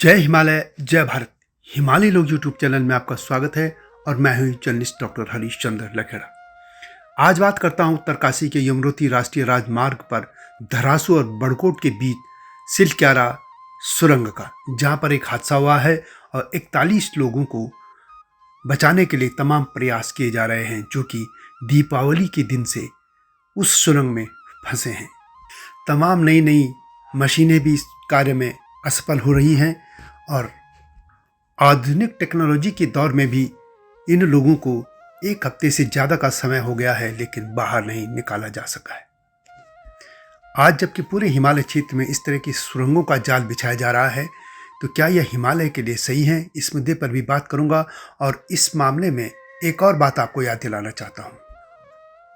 जय हिमालय जय भारत। हिमालय लोग यूट्यूब चैनल में आपका स्वागत है और मैं हूं जर्नलिस्ट डॉक्टर हरीश चंद्र लखेड़ा। आज बात करता हूं उत्तरकाशी के यमुनोत्री राष्ट्रीय राजमार्ग पर धरासू और बड़कोट के बीच सिलक्यारा सुरंग का, जहां पर एक हादसा हुआ है और 41 लोगों को बचाने के लिए तमाम प्रयास किए जा रहे हैं, जो कि दीपावली के दिन से उस सुरंग में फंसे हैं। तमाम नई नई मशीनें भी इस कार्य में असफल हो रही हैं और आधुनिक टेक्नोलॉजी के दौर में भी इन लोगों को एक हफ्ते से ज़्यादा का समय हो गया है, लेकिन बाहर नहीं निकाला जा सका है। आज जबकि पूरे हिमालय क्षेत्र में इस तरह की सुरंगों का जाल बिछाया जा रहा है, तो क्या यह हिमालय के लिए सही है? इस मुद्दे पर भी बात करूंगा और इस मामले में एक और बात आपको याद दिलाना चाहता हूं।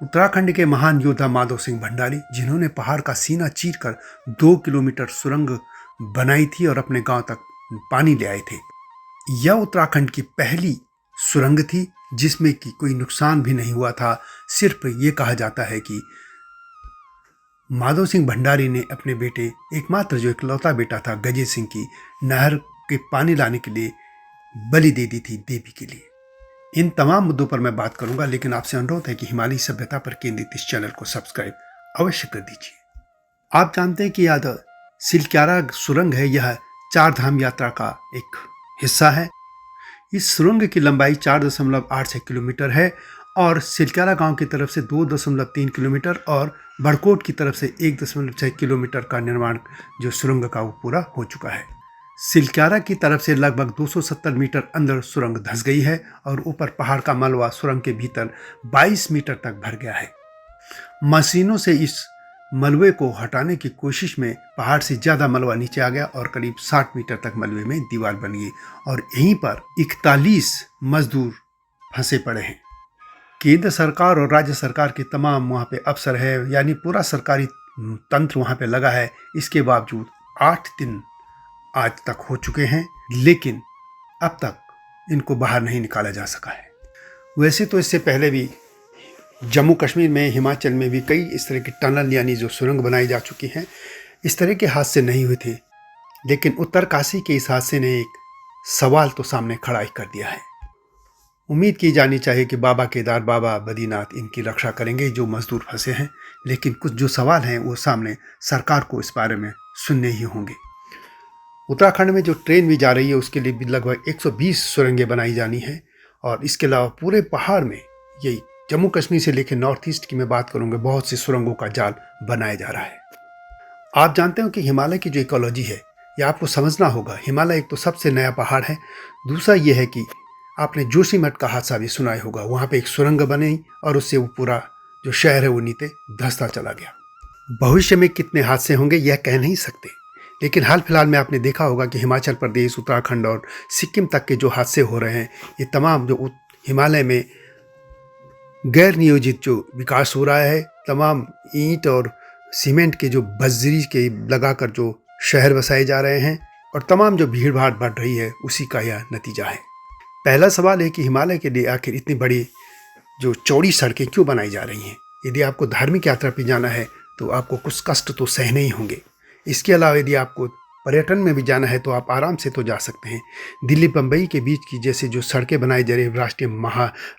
उत्तराखंड के महान योद्धा माधव सिंह भंडारी, जिन्होंने पहाड़ का सीना चीरकर 2 किलोमीटर सुरंग बनाई थी और अपने गांव तक पानी ले आए थे। यह उत्तराखंड की पहली सुरंग थी जिसमें कि कोई नुकसान भी नहीं हुआ था। सिर्फ ये कहा जाता है कि माधव सिंह भंडारी ने अपने बेटे, एकमात्र जो इकलौता बेटा था गजेंद्र सिंह की, नहर के पानी लाने के लिए बलि दे दी थी देवी के लिए। इन तमाम मुद्दों पर मैं बात करूंगा, लेकिन आपसे अनुरोध है कि हिमालयी सभ्यता पर केंद्रित इस चैनल को सब्सक्राइब अवश्य कर दीजिए। आप जानते हैं कि यह सिलक्यारा सुरंग है, यह 4 धाम यात्रा का एक हिस्सा है। इस सुरंग की लंबाई 4.86 किलोमीटर है और सिलक्यारा गांव की तरफ से 2.3 किलोमीटर और बड़कोट की तरफ से 1.6 किलोमीटर का निर्माण जो सुरंग का वो पूरा हो चुका है। सिलक्यारा की तरफ से लगभग 270 मीटर अंदर सुरंग धंस गई है और ऊपर पहाड़ का मलबा सुरंग के भीतर 22 मीटर तक भर गया है। मशीनों से इस मलबे को हटाने की कोशिश में पहाड़ से ज़्यादा मलबा नीचे आ गया और करीब 60 मीटर तक मलबे में दीवार बन गई और यहीं पर 41 मजदूर फंसे पड़े हैं। केंद्र सरकार और राज्य सरकार के तमाम वहाँ पे अफसर है, यानी पूरा सरकारी तंत्र वहाँ पे लगा है। इसके बावजूद 8 दिन आज तक हो चुके हैं, लेकिन अब तक इनको बाहर नहीं निकाला जा सका है। वैसे तो इससे पहले भी जम्मू कश्मीर में, हिमाचल में भी कई इस तरह की टनल यानी जो सुरंग बनाई जा चुकी हैं। इस तरह के हादसे नहीं हुए थे, लेकिन उत्तरकाशी के इस हादसे ने एक सवाल तो सामने खड़ा ही कर दिया है। उम्मीद की जानी चाहिए कि बाबा केदार, बाबा बद्रीनाथ इनकी रक्षा करेंगे जो मजदूर फंसे हैं, लेकिन कुछ जो सवाल हैं वो सामने सरकार को इस बारे में सुनने ही होंगे। उत्तराखंड में जो ट्रेन भी जा रही है उसके लिए भी लगभग 120 सुरंगें बनाई जानी है और इसके अलावा पूरे पहाड़ में, यही जम्मू कश्मीर से लेकर नॉर्थ ईस्ट की मैं बात करूंगा, बहुत सी सुरंगों का जाल बनाया जा रहा है। आप जानते हो कि हिमालय की जो इकोलॉजी है ये आपको समझना होगा। हिमालय एक तो सबसे नया पहाड़ है, दूसरा ये है कि आपने जोशीमठ का हादसा भी सुना ही होगा। वहाँ पे एक सुरंग बनी और उससे वो पूरा जो शहर है वो नीचे धंसता चला गया। भविष्य में कितने हादसे होंगे यह कह नहीं सकते, लेकिन हाल फिलहाल में आपने देखा होगा कि हिमाचल प्रदेश, उत्तराखंड और सिक्किम तक के जो हादसे हो रहे हैं, ये तमाम जो हिमालय में गैर नियोजित जो विकास हो रहा है, तमाम ईंट और सीमेंट के जो बजरी के लगाकर जो शहर बसाए जा रहे हैं और तमाम जो भीड़ भाड़ बढ़ रही है, उसी का यह नतीजा है। पहला सवाल है कि हिमालय के लिए आखिर इतनी बड़ी जो चौड़ी सड़कें क्यों बनाई जा रही हैं? यदि आपको धार्मिक यात्रा पर जाना है तो आपको कुछ कष्ट तो सहने ही होंगे। इसके अलावा यदि आपको पर्यटन में भी जाना है तो आप आराम से तो जा सकते हैं। दिल्ली बम्बई के बीच की जैसे जो सड़कें बनाई जा रही, राष्ट्रीय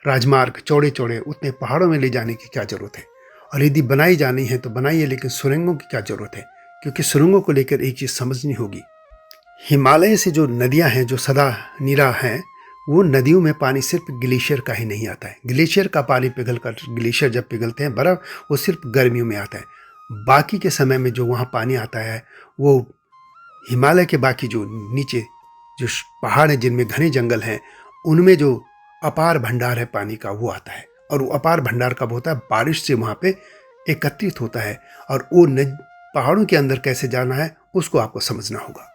राजमार्ग चौड़े चौड़े, उतने पहाड़ों में ले जाने की क्या ज़रूरत है? और यदि बनाई जानी है तो बनाइए, लेकिन सुरंगों की क्या ज़रूरत है? क्योंकि सुरंगों को लेकर एक चीज़ समझनी होगी। हिमालय से जो नदियाँ हैं, जो सदा नीरा हैं, वो नदियों में पानी सिर्फ ग्लेशियर का ही नहीं आता है। ग्लेशियर का पानी पिघल कर, ग्लेशियर जब पिघलते हैं बर्फ़, वो सिर्फ गर्मियों में आता है। बाकी के समय में जो वहाँ पानी आता है वो हिमालय के बाकी जो नीचे जो पहाड़ हैं, जिनमें घने जंगल हैं, उनमें जो अपार भंडार है पानी का, वो आता है। और वो अपार भंडार कब होता है? बारिश से वहाँ पे एकत्रित होता है। और वो पहाड़ों के अंदर कैसे जाना है उसको आपको समझना होगा।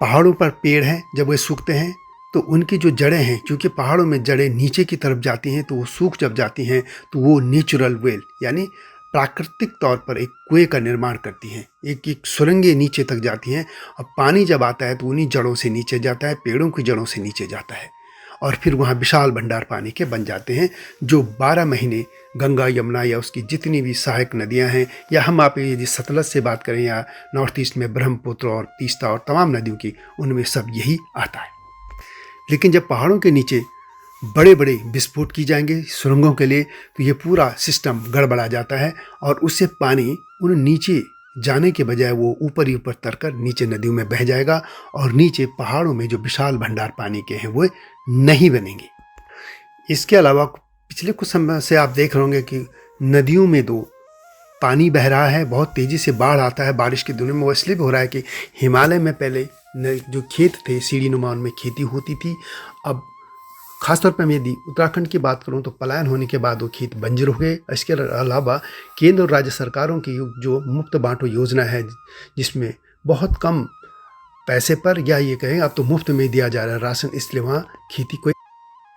पहाड़ों पर पेड़ हैं, जब वे सूखते हैं तो उनकी जो जड़ें हैं, क्योंकि पहाड़ों में जड़ें नीचे की तरफ जाती हैं, तो वो सूख जब जाती हैं तो वो नेचुरल वेल यानी प्राकृतिक तौर पर एक कुएं का निर्माण करती हैं। एक एक सुरंगें नीचे तक जाती हैं और पानी जब आता है तो उन्हीं जड़ों से नीचे जाता है, पेड़ों की जड़ों से नीचे जाता है और फिर वहाँ विशाल भंडार पानी के बन जाते हैं, जो 12 महीने गंगा यमुना या उसकी जितनी भी सहायक नदियां हैं, या हम आप यदि सतलज से बात करें या नॉर्थ ईस्ट में ब्रह्मपुत्र और तीस्ता और तमाम नदियों की, उनमें सब यही आता है। लेकिन जब पहाड़ों के नीचे बड़े बड़े विस्फोट की जाएंगे सुरंगों के लिए, तो ये पूरा सिस्टम गड़बड़ा जाता है और उससे पानी उन नीचे जाने के बजाय वो ऊपर ही ऊपर तरकर नीचे नदियों में बह जाएगा और नीचे पहाड़ों में जो विशाल भंडार पानी के हैं वो नहीं बनेंगे। इसके अलावा पिछले कुछ समय से आप देख रहे होंगे कि नदियों में तो पानी बह रहा है, बहुत तेज़ी से बाढ़ आता है बारिश के दिनों में। वो इसलिए भी हो रहा है कि हिमालय में पहले जो खेत थे सीढ़ी नुमा, उनमें खेती होती थी। अब खासतौर पर मैं यदि उत्तराखंड की बात करूं तो पलायन होने के बाद वो खेत बंजर हो गए। इसके अलावा केंद्र और राज्य सरकारों की जो मुफ्त बांटो योजना है, जिसमें बहुत कम पैसे पर, या ये कहें अब तो मुफ्त में दिया जा रहा है राशन, इसलिए वहाँ खेती कोई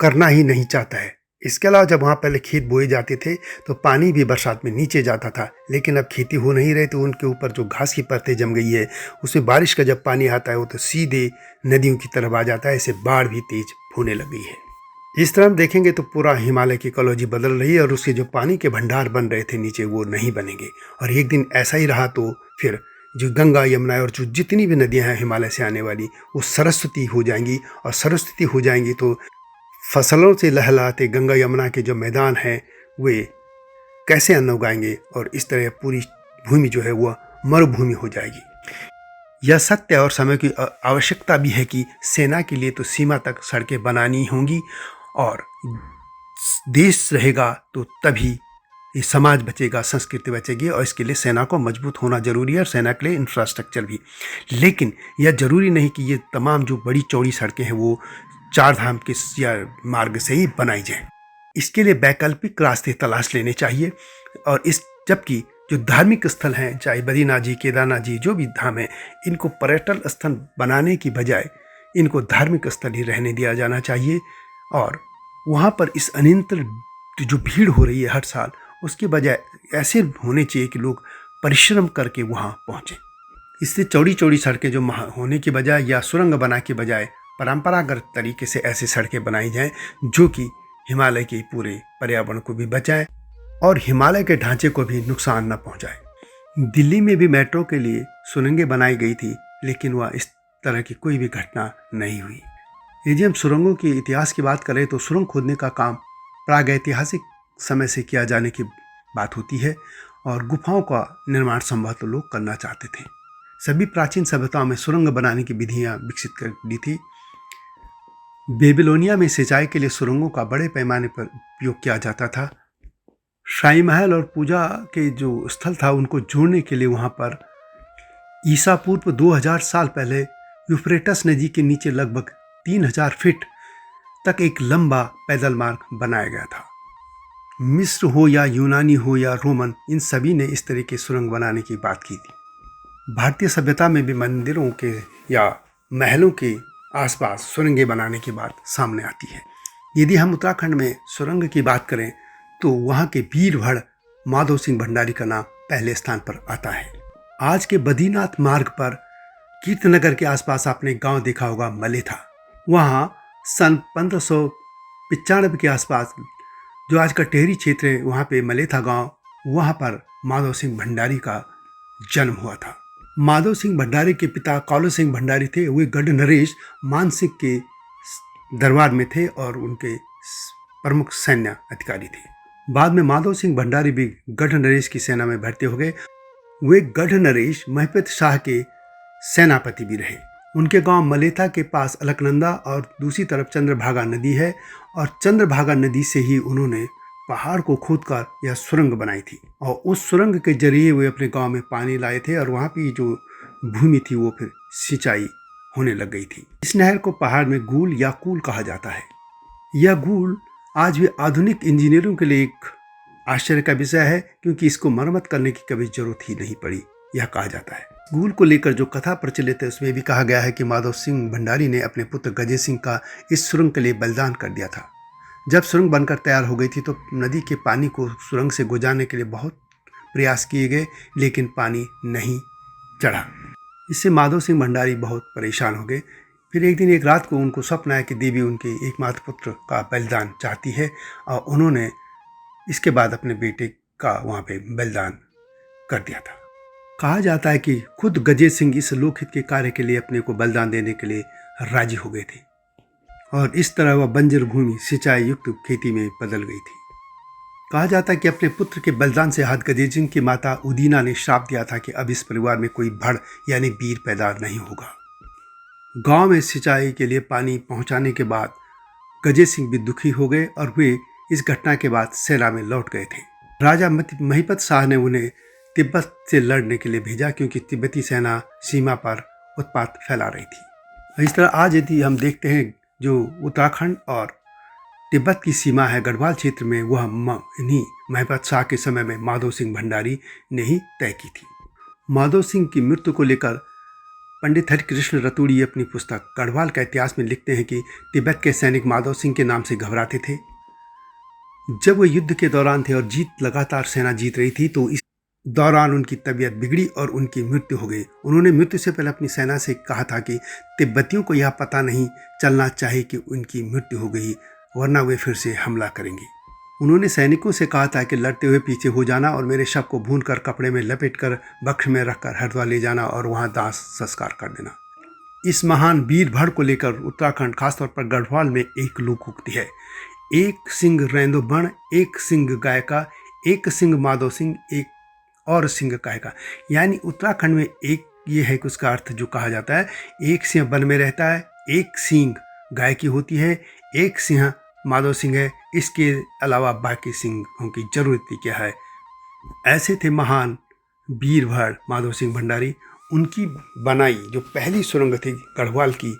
करना ही नहीं चाहता है। इसके अलावा जब वहाँ पहले खेत बोए जाते थे तो पानी भी बरसात में नीचे जाता था, लेकिन अब खेती हो नहीं रही तो उनके ऊपर जो घास की परतें जम गई है, उसमें बारिश का जब पानी आता है वो तो सीधे नदियों की तरफ आ जाता है। इससे बाढ़ भी तेज होने लगी है। इस तरह हम देखेंगे तो पूरा हिमालय की इकोलॉजी बदल रही है और उसके जो पानी के भंडार बन रहे थे नीचे, वो नहीं बनेंगे। और एक दिन ऐसा ही रहा तो फिर जो गंगा यमुना और जो जितनी भी नदियाँ हैं हिमालय से आने वाली, वो सरस्वती हो जाएंगी। और सरस्वती हो जाएंगी तो फसलों से लहलाते गंगा यमुना के जो मैदान हैं वे कैसे अन्न उगाएंगे, और इस तरह पूरी भूमि जो है वह मरुभूमि हो जाएगी। यह सत्य और समय की आवश्यकता भी है कि सेना के लिए तो सीमा तक सड़कें बनानी होंगी, और देश रहेगा तो तभी ये समाज बचेगा, संस्कृति बचेगी, और इसके लिए सेना को मजबूत होना जरूरी है और सेना के लिए इंफ्रास्ट्रक्चर भी। लेकिन यह जरूरी नहीं कि ये तमाम जो बड़ी चौड़ी सड़कें हैं वो चार धाम के या मार्ग से ही बनाई जाए। इसके लिए वैकल्पिक रास्ते तलाश लेने चाहिए। और जबकि जो धार्मिक स्थल हैं, चाहे बद्रीनाथ जी, केदारनाथ जी, जो भी धाम है, इनको पर्यटन स्थल बनाने की बजाय इनको धार्मिक स्थल ही रहने दिया जाना चाहिए। और वहाँ पर इस अनियंत्रित जो भीड़ हो रही है हर साल, उसके बजाय ऐसे होने चाहिए कि लोग परिश्रम करके वहाँ पहुँचें। इससे चौड़ी चौड़ी सड़कें जो होने की बजाय या सुरंग बना के बजाय परंपरागत तरीके से ऐसी सड़कें बनाई जाएं जो कि हिमालय के पूरे पर्यावरण को भी बचाएं और हिमालय के ढांचे को भी नुकसान न पहुंचाए। दिल्ली में भी मेट्रो के लिए सुरंगें बनाई गई थी, लेकिन वह इस तरह की कोई भी घटना नहीं हुई। यदि हम सुरंगों के इतिहास की बात करें तो सुरंग खोदने का काम प्रागैतिहासिक समय से किया जाने की बात होती है, और गुफाओं का निर्माण संभवतः लोग करना चाहते थे। सभी प्राचीन सभ्यताओं में सुरंग बनाने की विधियां विकसित कर दी थी। बेबीलोनिया में सिंचाई के लिए सुरंगों का बड़े पैमाने पर उपयोग किया जाता था। शाही महल और पूजा के जो स्थल था उनको जोड़ने के लिए वहाँ पर ईसा पूर्व 2000 साल पहले यूफ्रेटस नदी के नीचे लगभग 3000 फीट तक एक लंबा पैदल मार्ग बनाया गया था। मिस्र हो या यूनानी हो या रोमन, इन सभी ने इस तरह के सुरंग बनाने की बात की थी। भारतीय सभ्यता में भी मंदिरों के या महलों के आसपास सुरंगें बनाने की बात सामने आती है। यदि हम उत्तराखंड में सुरंग की बात करें तो वहाँ के वीरभड़ माधव सिंह भंडारी का नाम पहले स्थान पर आता है। आज के बद्रीनाथ मार्ग पर कीर्तनगर के आसपास आपने गांव देखा होगा मलेथा। वहाँ सन 1595 के आसपास जो आज का टेहरी क्षेत्र है, वहाँ पे मलेथा गांव, वहाँ पर माधव सिंह भंडारी का जन्म हुआ था। माधव सिंह भंडारी के पिता कौलो सिंह भंडारी थे। वे गढ़ नरेश मान सिंह के दरबार में थे और उनके प्रमुख सैन्य अधिकारी थे। बाद में माधव सिंह भंडारी भी गढ़ नरेश की सेना में भर्ती हो गए। वे गढ़ नरेश महपत शाह के सेनापति भी रहे। उनके गांव मलेथा के पास अलकनंदा और दूसरी तरफ चंद्रभागा नदी है, और चंद्रभागा नदी से ही उन्होंने पहाड़ को खोदकर यह सुरंग बनाई थी, और उस सुरंग के जरिए वे अपने गांव में पानी लाए थे और वहाँ की जो भूमि थी वो फिर सिंचाई होने लग गई थी। इस नहर को पहाड़ में गूल या कूल कहा जाता है। यह गूल आज भी आधुनिक इंजीनियरों के लिए एक आश्चर्य का विषय है, क्योंकि इसको मरम्मत करने की कभी जरूरत ही नहीं पड़ी, यह कहा जाता है। गूल को लेकर जो कथा प्रचलित है उसमें भी कहा गया है कि माधव सिंह भंडारी ने अपने पुत्र गजेंद्र सिंह का इस सुरंग के लिए बलिदान कर दिया था। जब सुरंग बनकर तैयार हो गई थी तो नदी के पानी को सुरंग से गुजारने के लिए बहुत प्रयास किए गए, लेकिन पानी नहीं चढ़ा। इससे माधव सिंह भंडारी बहुत परेशान हो गए। फिर एक दिन एक रात को उनको स्वप्न आया कि देवी उनके एकमात्र पुत्र का बलिदान चाहती है, और उन्होंने इसके बाद अपने बेटे का वहाँ पे बलिदान कर दिया था। कहा जाता है कि खुद गजेंद्र सिंह इस लोकहित के कार्य के लिए अपने को बलिदान देने के लिए राजी हो गए थे और इस तरह वह बंजर भूमि सिंचाई युक्त खेती में बदल गई थी। कहा जाता है कि अपने पुत्र के बलिदान से हाथ गजेंद्र सिंह की माता उदीना ने श्राप दिया था कि अब इस परिवार में कोई भड़ यानी वीर पैदा नहीं होगा। गांव में सिंचाई के लिए पानी पहुंचाने के बाद गजेंद्र सिंह भी दुखी हो गए और वे इस घटना के बाद सेना में लौट गए थे। राजा महिपत शाह ने उन्हें तिब्बत से लड़ने के लिए भेजा क्योंकि तिब्बती सेना सीमा पर उत्पात फैला रही थी। इस तरह आज यदि हम देखते हैं जो उत्तराखंड और तिब्बत की सीमा है गढ़वाल क्षेत्र में, वह इन्हीं महिपत शाह के समय में माधो सिंह भंडारी ने ही तय की थी। माधो सिंह की मृत्यु को लेकर पंडित हरिकृष्ण रतूड़ी अपनी पुस्तक गढ़वाल का इतिहास में लिखते हैं कि तिब्बत के सैनिक माधो सिंह के नाम से घबराते थे। जब वो युद्ध के दौरान थे और लगातार सेना जीत रही थी तो इस दौरान उनकी तबीयत बिगड़ी और उनकी मृत्यु हो गई। उन्होंने मृत्यु से पहले अपनी सेना से कहा था कि तिब्बतियों को यह पता नहीं चलना चाहिए कि उनकी मृत्यु हो गई, वरना वे फिर से हमला करेंगे। उन्होंने सैनिकों से कहा था कि लड़ते हुए पीछे हो जाना और मेरे शव को भूनकर कपड़े में लपेटकर बक्स में रखकर हरिद्वार ले जाना और वहां दाह संस्कार कर देना। इस महान वीर भड़ को लेकर उत्तराखंड खासतौर पर गढ़वाल में एक लोक उक्ति है, एक सिंह रैंदो बण, एक सिंह गायका, एक सिंह माधो सिंह, एक और सिंह गायका। यानी उत्तराखंड में एक ये है कि उसका अर्थ जो कहा जाता है, एक सिंह वन में रहता है, एक सिंह गायकी होती है, एक सिंह माधो सिंह है, इसके अलावा बाकी सिंहों की जरूरत ही क्या है। ऐसे थे महान वीर भड़ माधो सिंह भंडारी। उनकी बनाई जो पहली सुरंग थी गढ़वाल की,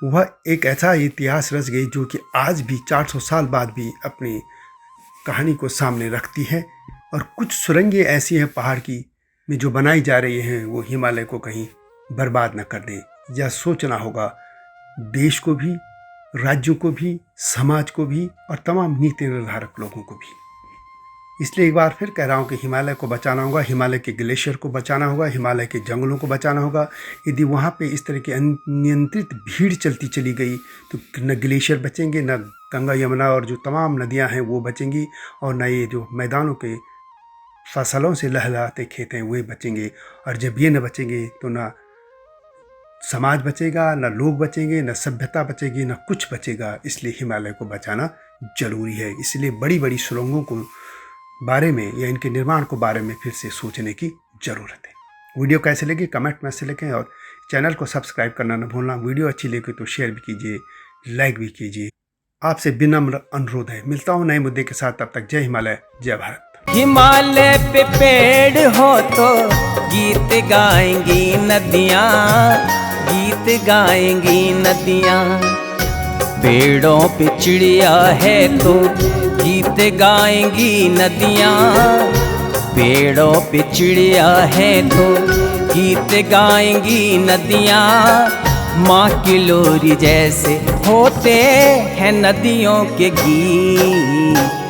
वह एक ऐसा इतिहास रच गई जो कि आज भी 400 साल बाद भी अपनी कहानी को सामने रखती है। और कुछ सुरंगें ऐसी हैं पहाड़ की में जो बनाई जा रही हैं, वो हिमालय को कहीं बर्बाद न कर दें। यह सोचना होगा देश को भी, राज्यों को भी, समाज को भी और तमाम नीति निर्धारक लोगों को भी। इसलिए एक बार फिर कह रहा हूँ कि हिमालय को बचाना होगा, हिमालय के ग्लेशियर को बचाना होगा, हिमालय के जंगलों को बचाना होगा। यदि वहाँ पे इस तरह की अनियंत्रित भीड़ चलती चली गई तो न ग्लेशियर बचेंगे, न गंगा यमुना और जो तमाम नदियाँ हैं वो बचेंगी, और न ये जो मैदानों के फसलों से लहलहाते खेत हैं वे बचेंगे। और जब ये न बचेंगे तो न समाज बचेगा, न लोग बचेंगे, न सभ्यता बचेगी, न कुछ बचेगा। इसलिए हिमालय को बचाना जरूरी है। इसलिए बड़ी बड़ी सुरंगों को बारे में या इनके निर्माण को बारे में फिर से सोचने की ज़रूरत है। वीडियो कैसे लगी कमेंट में से लिखें और चैनल को सब्सक्राइब करना न भूलना। वीडियो अच्छी लगी तो शेयर भी कीजिए, लाइक भी कीजिए। आपसे विनम्र अनुरोध है। मिलता हूँ नए मुद्दे के साथ, तब तक जय हिमालय, जय भारत। हिमालय पे पेड़ हो तो गीत गाएंगी नदियाँ, गीत गाएंगी नदियाँ। पेड़ों पे चिड़िया है तो गीत गाएंगी नदियाँ, पेड़ों पे चिड़िया है तो गीत गाएंगी नदियाँ। माँ की लोरी जैसे होते हैं नदियों के गीत।